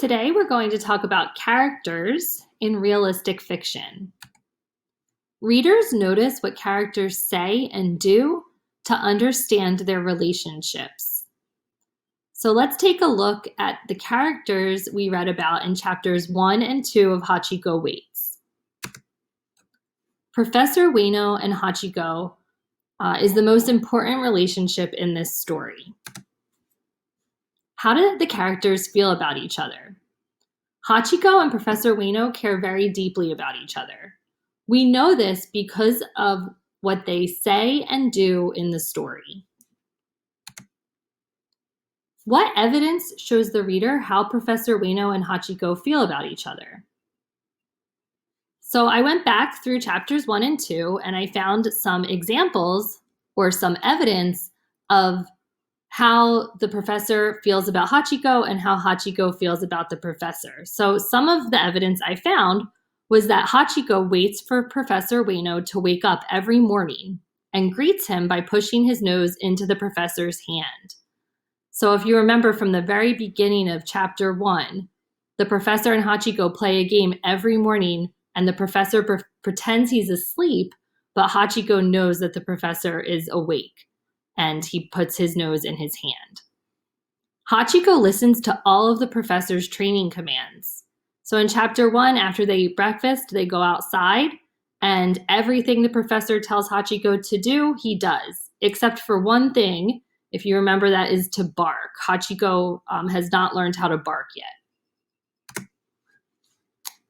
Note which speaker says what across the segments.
Speaker 1: today we're going to talk about characters in realistic fiction. Readers notice what characters say and do to understand their relationships. So let's take a look at the characters we read about in chapters 1 and 2 of Hachiko Waits. Professor Ueno and Hachiko is the most important relationship in this story. How did the characters feel about each other? Hachiko and Professor Ueno care very deeply about each other. We know this because of what they say and do in the story. What evidence shows the reader how Professor Ueno and Hachiko feel about each other? So I went back through chapters 1 and 2 and I found some examples or some evidence of how the professor feels about Hachiko and how Hachiko feels about the professor. So some of the evidence I found was that Hachiko waits for Professor Ueno to wake up every morning and greets him by pushing his nose into the professor's hand. So if you remember from the very beginning of chapter 1, the professor and Hachiko play a game every morning and the professor pretends he's asleep, but Hachiko knows that the professor is awake and he puts his nose in his hand. Hachiko listens to all of the professor's training commands. So in chapter 1, after they eat breakfast, they go outside and everything the professor tells Hachiko to do, he does, except for one thing. If you remember, that is to bark. Hachiko has not learned how to bark yet.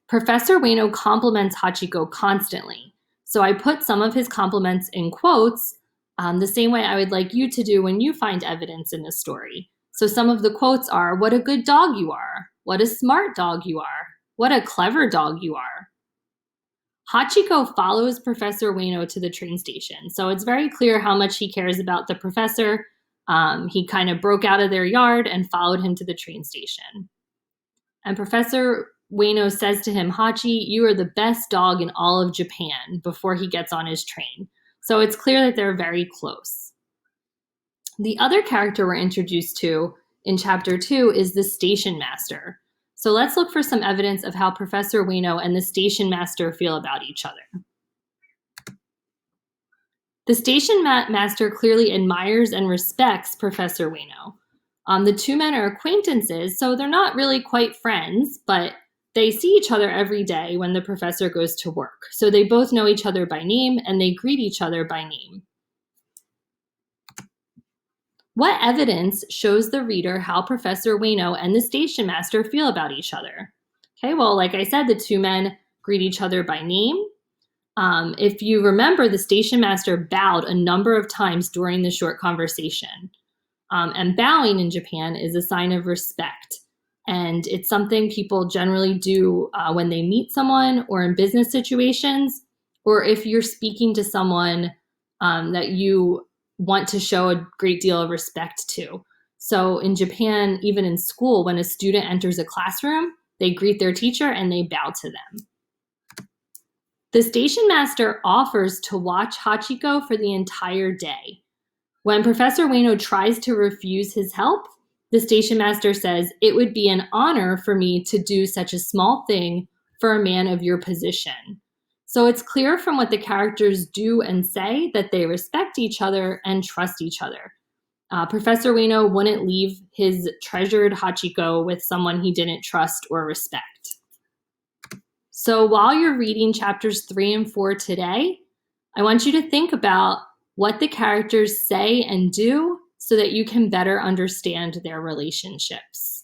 Speaker 1: Professor Ueno compliments Hachiko constantly. So I put some of his compliments in quotes, the same way I would like you to do when you find evidence in a story. So some of the quotes are, "What a good dog you are. What a smart dog you are. What a clever dog you are." Hachiko follows Professor Ueno to the train station. So it's very clear how much he cares about the professor. He kind of broke out of their yard and followed him to the train station. And Professor Ueno says to him, "Hachi, you are the best dog in all of Japan," before he gets on his train. So it's clear that they're very close. The other character we're introduced to in chapter 2 is the station master. So let's look for some evidence of how Professor Ueno and the station master feel about each other. The station master clearly admires and respects Professor Ueno. The two men are acquaintances, so they're not really quite friends, but they see each other every day when the professor goes to work. So they both know each other by name and they greet each other by name. What evidence shows the reader how Professor Ueno and the station master feel about each other? Okay, well, like I said, the two men greet each other by name. If you remember, the station master bowed a number of times during the short conversation. And bowing in Japan is a sign of respect. And it's something people generally do when they meet someone or in business situations, or if you're speaking to someone that you want to show a great deal of respect to. So in Japan, even in school, when a student enters a classroom, they greet their teacher and they bow to them. The station master offers to watch Hachiko for the entire day. When Professor Ueno tries to refuse his help, the station master says, "It would be an honor for me to do such a small thing for a man of your position." So it's clear from what the characters do and say that they respect each other and trust each other. Professor Ueno wouldn't leave his treasured Hachiko with someone he didn't trust or respect. So while you're reading chapters 3 and 4 today, I want you to think about what the characters say and do so that you can better understand their relationships.